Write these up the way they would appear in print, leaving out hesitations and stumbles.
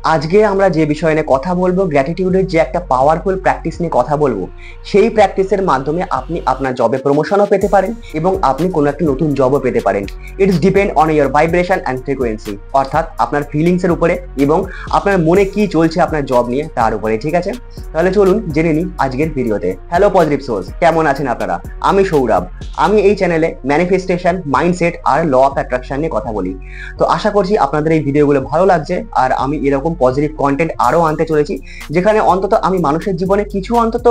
আজকে আমরা যে বিষয় নিয়ে কথা বলবো, গ্র্যাটিটিউডের যে একটা পাওয়ারফুল প্র্যাকটিস নিয়ে কথা বলবো, সেই প্র্যাকটিসের মাধ্যমে আপনি আপনার জবে প্রমোশনও পেতে পারেন এবং আপনি কোনো একটা নতুন জবও পেতে পারেন। It's depend on your vibration and frequency, অর্থাৎ আপনার ফিলিংস এর উপরে এবং আপনার মনে কি চলছে আপনার জব নিয়ে তার উপরে। ঠিক আছে, তাহলে চলুন জেনে নিই আজকের ভিডিওতে। হ্যালো পজিটিভ সোর্স, কেমন আছেন আপনারা? আমি সৌরভ। আমি এই চ্যানেলে ম্যানিফেস্টেশন, মাইন্ডসেট আর ল অফ অ্যাট্রাকশন নিয়ে কথা বলি। তো আশা করছি আপনাদের এই ভিডিওগুলো ভালো লাগছে, আর আমি এরকম পজিটিভ কন্টেন্ট আরো আনতে চলেছি, যেখানে অন্তত আমি মানুষের জীবনে কিছু অন্তত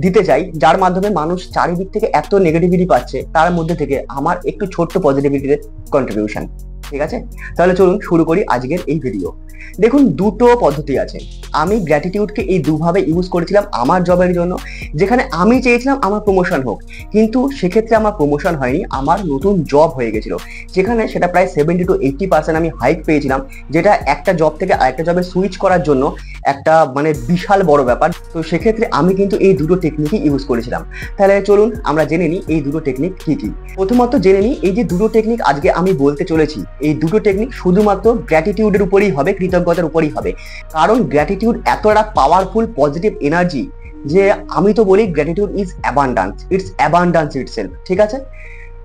দিতে চাই, যার মাধ্যমে মানুষ চারিদিক থেকে এত নেগেটিভিটি পাচ্ছে, তার মধ্যে থেকে আমার একটু ছোট্ট পজিটিভিটির কন্ট্রিবিউশন। ঠিক আছে, তাহলে চলুন শুরু করি আজকের এই ভিডিও। দেখুন, দুটো পদ্ধতি আছে। আমি গ্র্যাটিটিউডকে এই দুভাবে ইউজ করেছিলাম আমার জবের জন্য, যেখানে আমি চেয়েছিলাম আমার প্রমোশন হোক, কিন্তু সেক্ষেত্রে আমার প্রমোশন হয়নি, আমার নতুন জব হয়ে গেছিল, যেখানে সেটা প্রায় 70 to 80% আমি হাইক পেয়েছিলাম, যেটা একটা জব থেকে আরেকটা জবে সুইচ করার জন্য একটা মানে বিশাল বড় ব্যাপার। তো সেক্ষেত্রে আমি কিন্তু এই দুটো টেকনিকই ইউজ করেছিলাম। তাহলে চলুন আমরা জেনে নিই এই দুটো টেকনিক কি কি। প্রথমত জেনে নিই, এই যে দুটো টেকনিক আজকে আমি বলতে চলেছি, এই দুটো টেকনিক শুধুমাত্র গ্র্যাটিটিউডের উপরেই হবে, কৃতজ্ঞতার উপরেই হবে। কারণ গ্র্যাটিটিউড এতটা পাওয়ারফুল পজিটিভ এনার্জি যে আমি তো বলি gratitude is abundance, it's abundance itself. ঠিক আছে,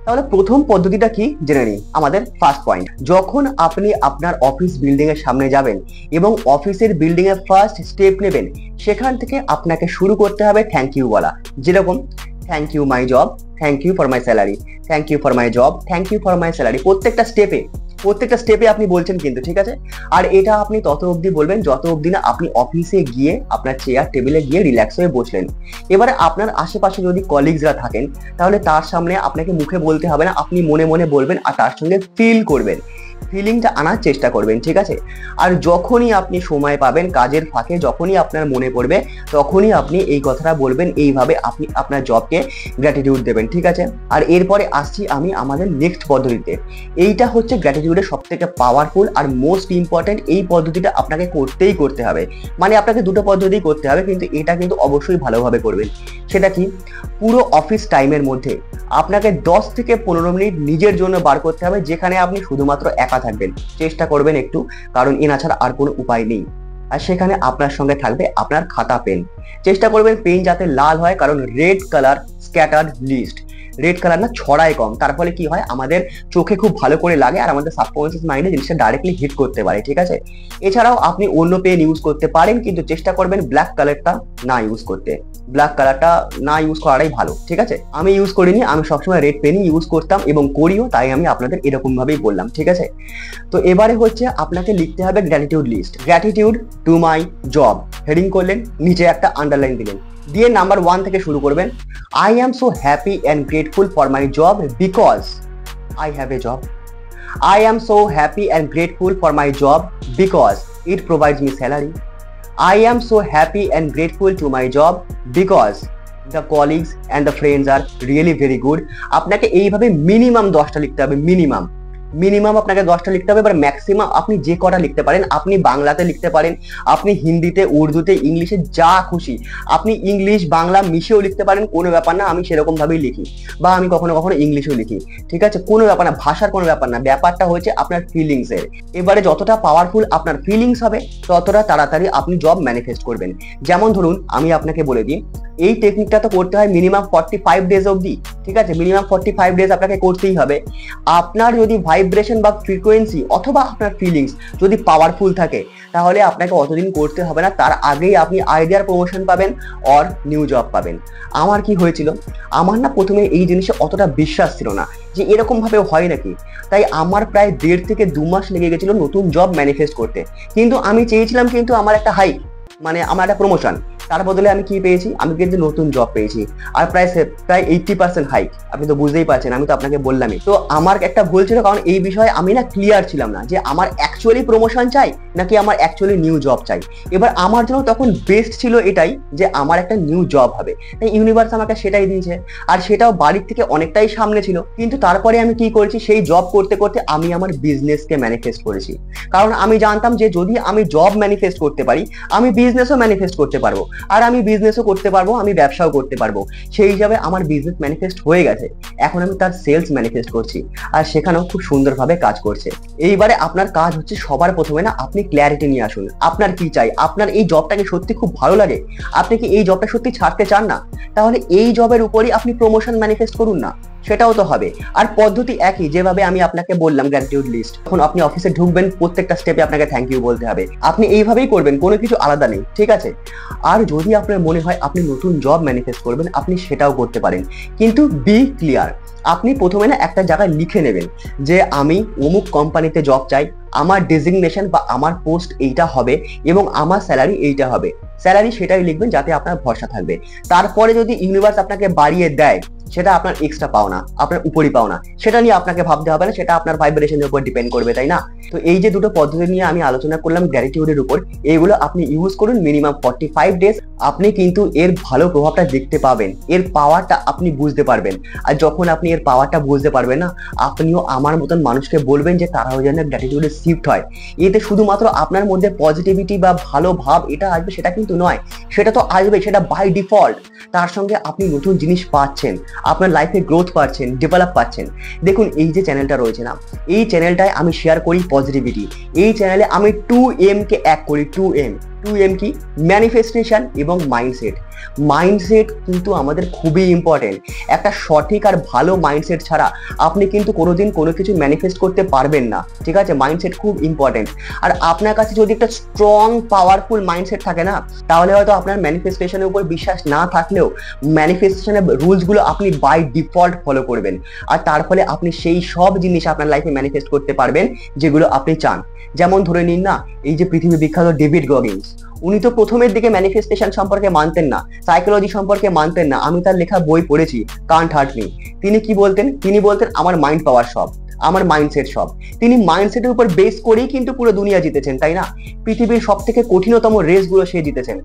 তাহলে প্রথম পদ্ধতিটা কি জেনে নিই। আমাদের ফার্স্ট পয়েন্ট, যখন আপনি আপনার অফিস বিল্ডিং এর সামনে যাবেন এবং অফিসের বিল্ডিং এর ফার্স্ট স্টেপ নেবেন, সেখান থেকে আপনাকে শুরু করতে হবে থ্যাংক ইউ বলা। যেরকম thank you my job, thank you for my salary, thank you for my job, thank you for my salary. প্রত্যেকটা স্টেপে আপনি বলছেন কিন্তু। ঠিক আছে, আর এটা আপনি তত অবধি বলবেন যত অবধি না আপনি অফিসে গিয়ে আপনার চেয়ার টেবিলে গিয়ে রিল্যাক্স হয়ে বসলেন। এবারে আপনার আশেপাশে যদি কলিগসরা থাকেন, তাহলে তার সামনে আপনাকে মুখে বলতে হবে না, আপনি মনে মনে বলবেন আর তার সঙ্গে ফিল করবেন, ফিলিংটা আনার চেষ্টা করবেন। ঠিক আছে, আর যখনই আপনি সময় পাবেন কাজের ফাঁকে, যখনই আপনার মনে পড়বে, তখনই আপনি এই কথাটা বলবেন, এইভাবে আপনি আপনার জবকে গ্র্যাটিটিউড দেবেন। ঠিক আছে, আর এরপরে আসছি আমি আমাদের নেক্সট পদ্ধতিতে। এইটা হচ্ছে গ্র্যাটিটিউডের সব থেকে পাওয়ারফুল আর মোস্ট ইম্পর্টেন্ট। এই পদ্ধতিটা আপনাকে করতে হবে, মানে আপনাকে দুটো পদ্ধতি করতে হবে, কিন্তু এটা কিন্তু অবশ্যই ভালোভাবে করবেন। সেটা কি, পুরো অফিস টাইমের মধ্যে আপনাকে 10 থেকে 15 মিনিট নিজের জন্য বার করতে হবে, যেখানে আপনি শুধুমাত্র একা থাকবেন। চেষ্টা করবেন একটু, কারণ এনা ছাড়া আর কোনো উপায় নেই। আর সেখানে আপনার সঙ্গে থাকবে আপনার খাতা পেন। চেষ্টা করবেন পেন যাতে লাল হয়, কারণ red colour scattered list, red colour না ছড়ায় কম, তার ফলে কি হয় আমাদের চোখে খুব ভালো করে লাগে আর আমাদের সাবকনসিয়াস মাইন্ডে জিনিসটা ডাইরেক্টলি হিট করতে পারে। ঠিক আছে, এছাড়াও আপনি অন্য পেন ইউজ করতে পারেন, কিন্তু চেষ্টা করবেন ব্ল্যাক কালারটা না ইউজ করতে, ব্ল্যাক কালারটা না ইউজ করাটাই ভালো। ঠিক আছে, আমি ইউজ করিনি, আমি সবসময় রেড পেনই ইউজ করতাম এবং করিও, তাই আমি আপনাদের এরকম ভাবেই বললাম। ঠিক আছে, তো এবারে হচ্ছে আপনাকে লিখতে হবে gratitude list. Gratitude to my job heading করলেন, নিচে একটা আন্ডারলাইন দিলেন, দিয়ে নাম্বার 1 থেকে শুরু করবেন। I am so happy and grateful for my job because I have a job. I am so happy and grateful for my job because it provides me salary. I am so happy and grateful to my job because the colleagues and the friends are really very good. আপনাকে এইভাবে minimum 10টা লিখতে হবে, minimum আপনাকে 10টা লিখতে হবে। এবার ম্যাক্সিমাম আপনি যে কটা লিখতে পারেন, আপনি বাংলাতে লিখতে পারেন, আপনি হিন্দিতে, উর্দুতে, ইংলিশে, যা খুশি আপনি ইংলিশ বাংলা মিশেও লিখতে পারেন, কোনো ব্যাপার না। আমি সেরকম ভাবেই লিখি, বা আমি কখনো কখনো ইংলিশেও লিখি। ঠিক আছে, কোনো ব্যাপার না, ভাষার কোনো ব্যাপার না, ব্যাপারটা হচ্ছে আপনার ফিলিংস এর। এবারে যতটা পাওয়ারফুল আপনার ফিলিংস হবে, ততটা তাড়াতাড়ি আপনি জব ম্যানিফেস্ট করবেন। যেমন ধরুন আমি আপনাকে বলে দিই, এই টেকনিকটা তো করতে হয় মিনিমাম 45 ডেজ অবধি। ঠিক আছে, মিনিমাম 45 ডেজ আপনাকে করতেই হবে। আপনার যদি ভাইব্রেশন বা ফ্রিকোয়েন্সি অথবা আপনার ফিলিংস যদি পাওয়ারফুল থাকে, তাহলে আপনাকে অতদিন করতে হবে না, তার আগেই আপনি আইডিয়ার প্রমোশন পাবেন অর নিউ জব পাবেন। আমার কি হয়েছিল, আমার না প্রথমে এই জিনিসে অতটা বিশ্বাস ছিল না যে এরকম ভাবে হয় নাকি, তাই আমার প্রায় 1.5 থেকে 2 মাস লেগে গেছিল নতুন জব ম্যানিফেস্ট করতে। কিন্তু আমি চেয়েছিলাম কিন্তু আমার একটা হাইক, মানে আমার একটা প্রমোশন, তার বদলে আমি কি পেয়েছি, আমি কিন্তু নতুন জব পেয়েছি, আর প্রায় 80% হাইক। আপনি তো বুঝতেই পারছেন, আমি তো আপনাকে বললামই। তো আমার একটা ভুল ছিল, কারণ এই বিষয়ে আমি না ক্লিয়ার ছিলাম না যে আমার অ্যাকচুয়ালি প্রমোশন চাই নাকি আমার অ্যাকচুয়ালি নিউ জব চাই। এবার আমার জন্য তখন বেস্ট ছিল এটাই যে আমার একটা নিউ জব হবে, তাই ইউনিভার্স আমাকে সেটাই দিয়েছে, আর সেটাও বাড়ির থেকে অনেকটাই সামনে ছিল। কিন্তু তারপরে আমি কি করেছি, সেই জব করতে করতে আমি আমার বিজনেসকে ম্যানিফেস্ট করেছি, কারণ আমি জানতাম যে যদি আমি জব ম্যানিফেস্ট করতে পারি, আমি বিজনেসও ম্যানিফেস্ট করতে পারবো। আর আমি বিজনেসও করতে পারবো, আমি ব্যবসাও করতে পারবো। সেই হিসাবে আমার বিজনেস ম্যানিফেস্ট হয়ে গেছে, এখন আমি তার সেলস ম্যানিফেস্ট করছি, আর সেখানেও খুব সুন্দরভাবে কাজ করছে। এইবারে আপনার কাজ হচ্ছে সবার প্রথমে না আপনি ক্ল্যারিটি নিয়ে আসুন, আপনার কি চাই, আপনার এই জবটাকে সত্যি খুব ভালো লাগে, আপনি কি এই জবটা সত্যি ছাড়তে চান না, তাহলে এই জবের উপরই আপনি প্রমোশন ম্যানিফেস্ট করুন না, সেটাও তো হবে। আর পদ্ধতি একই, যেভাবে আমি আপনাকে বললাম গ্র্যাটিটিউড লিস্ট। যখন আপনি অফিসে ঢুকবেন প্রত্যেকটা স্টেপে আপনাকে থ্যাংক ইউ বলতে হবে, আপনি এইভাবেই করবেন, কোনো কিছু আলাদা নেই, ঠিক আছে? আর যদি আপনার মনে হয় আপনি নতুন জব ম্যানিফেস্ট করবেন, আপনি সেটাও করতে পারেন, কিন্তু বি ক্লিয়ার। আপনি প্রথমে না একটা জায়গায় লিখে নেবেন যে আমি অমুক কোম্পানিতে জব চাই, আমার ডেজিগনেশন বা আমার পোস্ট এইটা হবে এবং আমার স্যালারি এইটা হবে। স্যালারি সেটাই লিখবেন যাতে আপনার ভরসা থাকবে। তারপরে যদি ইউনিভার্স আপনাকে বাড়িয়ে দেয়, সেটা আপনার এক্সট্রা পাওনা, আপনার উপরই পাওনা, সেটা নিয়ে আপনাকে ভাবতে হবে না, সেটা আপনার ভাইব্রেশনের উপর ডিপেন্ড করবে, তাই না? তো এই যে দুটো পদ্ধতি নিয়ে আমি আলোচনা করলাম গ্র্যাটিটিউডের উপর, এইগুলো আপনি ইউজ করুন মিনিমাম 45 ডেজ। আপনি কিন্তু এর ভালো প্রভাবটা দেখতে পাবেন, এর পাওয়ারটা আপনি বুঝতে পারবেন। আর যখন আপনি এর পাওয়ারটা বুঝতে পারবেন না, আপনিও আমার মতন মানুষকে বলবেন যে তারাও যেন গ্র্যাটিটিউডে শিফট হয়। এতে শুধুমাত্র আপনার মধ্যে পজিটিভিটি বা ভালো ভাব এটা আসবে সেটা কিন্তু নয়, সেটা তো আসবে, সেটা বাই ডিফল্ট। তার সঙ্গে আপনি নতুন জিনিস পাচ্ছেন, আপনার লাইফে গ্রোথ পাচ্ছেন, ডেভেলপ পাচ্ছেন। দেখুন এই যে চ্যানেলটা রয়েছে না, এই চ্যানেলটায় আমি শেয়ার করি পজিটিভিটি। এই চ্যানেলে আমি 2M কে এক করি, 2M কি? ম্যানিফেস্টেশন এবং মাইন্ডসেট। মাইন্ডসেট কিন্তু আমাদের খুবই ইম্পর্টেন্ট। একটা সঠিক আর ভালো মাইন্ডসেট ছাড়া আপনি কিন্তু কোনোদিন কোনো কিছু ম্যানিফেস্ট করতে পারবেন না, ঠিক আছে? মাইন্ডসেট খুব ইম্পর্টেন্ট। আর আপনার কাছে যদি একটা স্ট্রং পাওয়ারফুল মাইন্ডসেট থাকে না, তাহলে হয়তো আপনার ম্যানিফেস্টেশনের উপর বিশ্বাস না থাকলেও ম্যানিফেস্টেশনের রুলসগুলো আপনি বাই ডিফল্ট ফলো করবেন, আর তার ফলে আপনি সেই সব জিনিস আপনার লাইফে ম্যানিফেস্ট করতে পারবেন যেগুলো আপনি চান। যেমন ধরে নিন না, এই যে পৃথিবী বিখ্যাত ডেভিড গগিন্স, উনি তো প্রথমের দিকে ম্যানিফেস্টেশন সম্পর্কে মানতেন না, সাইকোলজি সম্পর্কে মানতেন না। আমি তার লেখা বই পড়েছি, কান্ট হার্ট মি। তিনি কি বলতেন? তিনি বলতেন আমার মাইন্ড পাওয়ার সব, আমার মাইন্ডসেট সব। তিনি মাইন্ডসেটের উপর বেস করেই কিন্তু পুরো দুনিয়া জিতেছেন, তাই না? পৃথিবীর সব থেকে কঠিনতম রেস গুলো সে জিতেছেন,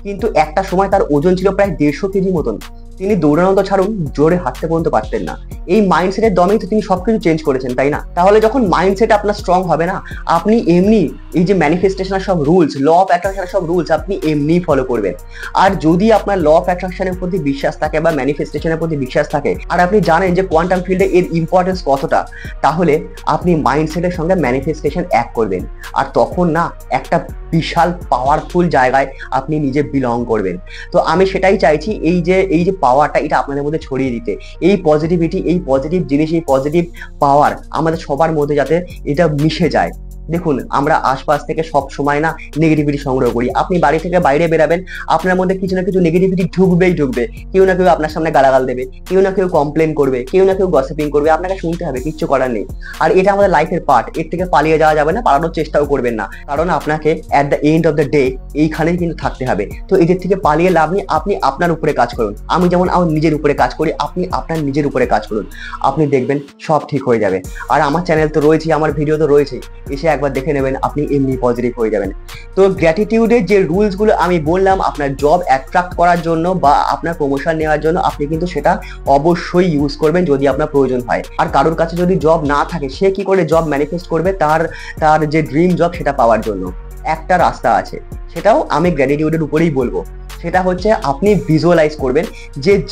কিন্তু একটা সময় তার ওজন ছিল প্রায় 150 কেজি মতন। তিনি দৌড়ানো তো ছাড়ুন, জোরে হাঁটতে পর্যন্ত পারতেন না। এই মাইন্ডসেটের দমেই তো তিনি সবকিছু চেঞ্জ করেছেন, তাই না? তাহলে যখন মাইন্ডসেট আপনার স্ট্রং হবে না, আপনি এমনি এই যে ম্যানিফেস্টেশনের সব রুলস, ল অফ অ্যাট্রাকশনের সব রুলস আপনি এমনি ফলো করবেন। আর যদি আপনার ল অফ অ্যাট্রাকশনের প্রতি বিশ্বাস থাকে বা ম্যানিফেস্টেশনের প্রতি বিশ্বাস থাকে, আর আপনি জানেন যে কোয়ান্টাম ফিল্ডে এর ইম্পর্টেন্স কতটা, তাহলে আপনি মাইন্ডসেটের সঙ্গে ম্যানিফেস্টেশন এক করবেন। আর তখন না একটা বিশাল পাওয়ারফুল জায়গায় আপনি নিজে বিলং করবেন। তো আমি সেটাই চাইছি, এই যে পাওয়ারটা এটা আপনাদের মধ্যে ছড়িয়ে দিতে, এই পজিটিভিটি, এই পজিটিভ জিনিস, এই পজিটিভ পাওয়ার আমাদের সবার মধ্যে যাতে এটা মিশে যায়। দেখুন আমরা আশপাশ থেকে সব সময় না নেগেটিভিটি সংগ্রহ করি। আপনি বাড়ি থেকে বাইরে বেরাবেন, আপনার মধ্যে কিছু না কিছু নেগেটিভিটি ঢুকবেই ঢুকবে। কেউ না কেউ আপনার সামনে গালাগাল দেবে, কেউ না কেউ কমপ্লেন করবে, কেউ না কেউ গসিপিং করবে, আপনাকে শুনতে হবে, কিচ্ছু করার নেই। আর এটা আমাদের লাইফের পার্ট, এর থেকে পালিয়ে যাওয়া যাবে না, পালানোর চেষ্টাও করবেন না, কারণ আপনাকে at the end of the day এইখানেই কিন্তু থাকতে হবে। তো এদের থেকে পালিয়ে লাভ নেই, আপনি আপনার উপরে কাজ করুন। আমি যেমন আমার নিজের উপরে কাজ করি, আপনি আপনার নিজের উপরে কাজ করুন, আপনি দেখবেন সব ঠিক হয়ে যাবে। আর আমার চ্যানেল তো রয়েছে, আমার ভিডিও তো রয়েছে, এসে একবার দেখে নেবেন, আপনি এমনি পজিটিভ হয়ে যাবেন। তো গ্র্যাটিটিউডের যে রুলস গুলো আমি বললাম আপনার জব অ্যাট্রাক্ট করার জন্য বা আপনার প্রমোশন নেওয়ার জন্য, আপনি কিন্তু সেটা অবশ্যই ইউজ করবেন যদি আপনার প্রয়োজন হয়। আর কারোর কাছে যদি জব না থাকে, সে কি করে জব ম্যানিফেস্ট করবে তার যে ড্রিম জব সেটা পাওয়ার জন্য? একটা রাস্তা আছে, সেটাও আমি গ্র্যাটিটিউডের উপরেই বলবো। সেটা হচ্ছে আপনি ভিজুয়ালাইজ করবেন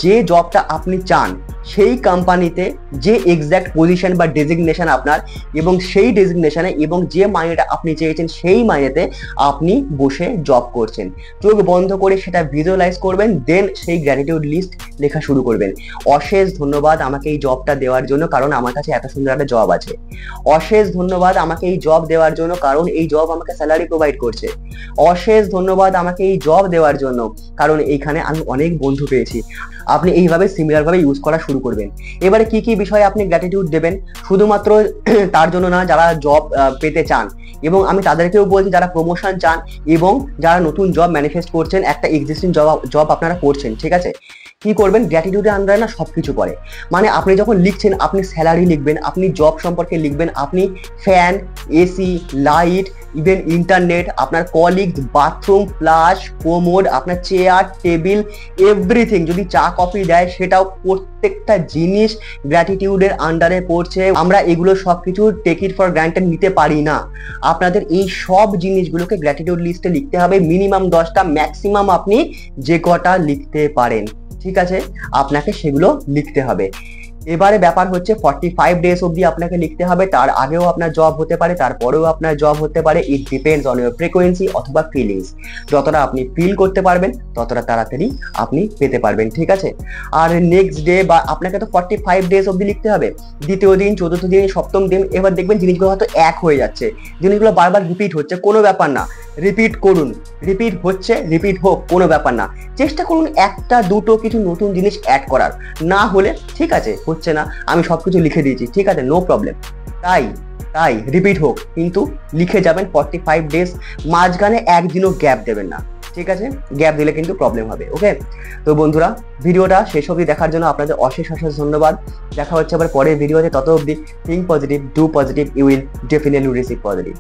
যে জবটা আপনি চান সেই কোম্পানিতে যে এক্সাক্ট পজিশন বা ডেজিগনেশন আপনার, এবং সেই ডেজিগনেশনে এবং যে মাইনেটা আপনি চেয়েছেন সেই মাইনেতে আপনি বসে জব করছেন। চোখ বন্ধ করে সেটা ভিজুয়ালাইজ করবেন, দেন সেই গ্র্যাটিটিউড লিস্ট লেখা শুরু করবেন। অশেষ ধন্যবাদ আমাকে এই জবটা দেওয়ার জন্য, কারণ আমার কাছে এত সুন্দর একটা জব আছে। অশেষ ধন্যবাদ আমাকে এই জব দেওয়ার জন্য, কারণ এই জব আমাকে স্যালারি প্রোভাইড করছে। অশেষ ধন্যবাদ আমাকে এই জব দেওয়ার জন্য, কারণ এইখানে আমি অনেক বন্ধু পেয়েছি। আপনি এইভাবে সিমিলার ভাবে ইউজ করা শুরু করবেন। এবারে কি কি বিষয়ে আপনি গ্র্যাটিটিউড দেবেন, শুধুমাত্র তার জন্য না যারা জব পেতে চান, এবং আমি তাদেরকেও বলছি যারা প্রমোশন চান এবং যারা নতুন জব ম্যানিফেস্ট করছেন, একটা এক্সিস্টিং জব আপনারা করছেন, ঠিক আছে? কি করবেন, গ্র্যাটিটিউডের আন্ডারে না সবকিছু পড়ে। মানে আপনি যখন লিখছেন, আপনি স্যালারি লিখবেন, আপনি জব সম্পর্কে লিখবেন, আপনি fan, AC, light, even internet, আপনার কলিগ, বাথরুম, ফ্লাশ, কোমোড, আপনার চেয়ার, টেবিল, এভরিথিং। যদি চা কফি দেয় সেটাও, প্রত্যেকটা জিনিস গ্র্যাটিটিউডের আন্ডারে পড়ছে। আমরা এগুলো সবকিছু টেক ইট ফর গ্রান্টেড নিতে পারি না। আপনাদের এই সব জিনিসগুলোকে গ্র্যাটিটিউড লিস্টে লিখতে হবে, মিনিমাম 10টা, ম্যাক্সিমাম আপনি যে কটা লিখতে পারেন, ঠিক আছে, আপনাকে সেগুলো লিখতে হবে। এবারে ব্যাপার হচ্ছে 45 ডেজ অবধি আপনাকে লিখতে হবে। তার আগেও আপনার জব হতে পারে, তারপরেও আপনার জব হতে পারে। It depends on your frequency অথবা ফিলিংস। যতটা আপনি ফিল করতে পারবেন ততটা তাড়াতাড়ি আপনি পেতে পারবেন, ঠিক আছে। আর নেক্সট ডে বা আপনাকে তো 45 ডেজ অবধি লিখতে হবে। দ্বিতীয় দিন, চতুর্থ দিন, সপ্তম দিন, এবার দেখবেন জিনিসগুলো হয়তো এক হয়ে যাচ্ছে, জিনিসগুলো বারবার রিপিট হচ্ছে, কোনো ব্যাপার না, রিপিট করুন, রিপিট হচ্ছে, রিপিট হোক, কোনো ব্যাপার না। চেষ্টা করুন একটা দুটো কিছু নতুন জিনিস অ্যাড করার। না হলে ঠিক আছে, হচ্ছে না, আমি সবকিছু লিখে দিয়েছি, ঠিক আছে, নো প্রবলেম, তাই তাই রিপিট হোক, কিন্তু লিখে যাবেন 45 ডেজ। মাঝখানে একদিনও গ্যাপ দেবেন না, ঠিক আছে, গ্যাপ দিলে কিন্তু প্রবলেম হবে। ওকে, তো বন্ধুরা, ভিডিওটা শেষ অবধি দেখার জন্য আপনাদের অশেষ অশেষ ধন্যবাদ। দেখা হচ্ছে আবার পরের ভিডিওতে। তত অবধি think positive, do positive, you will definitely receive positive.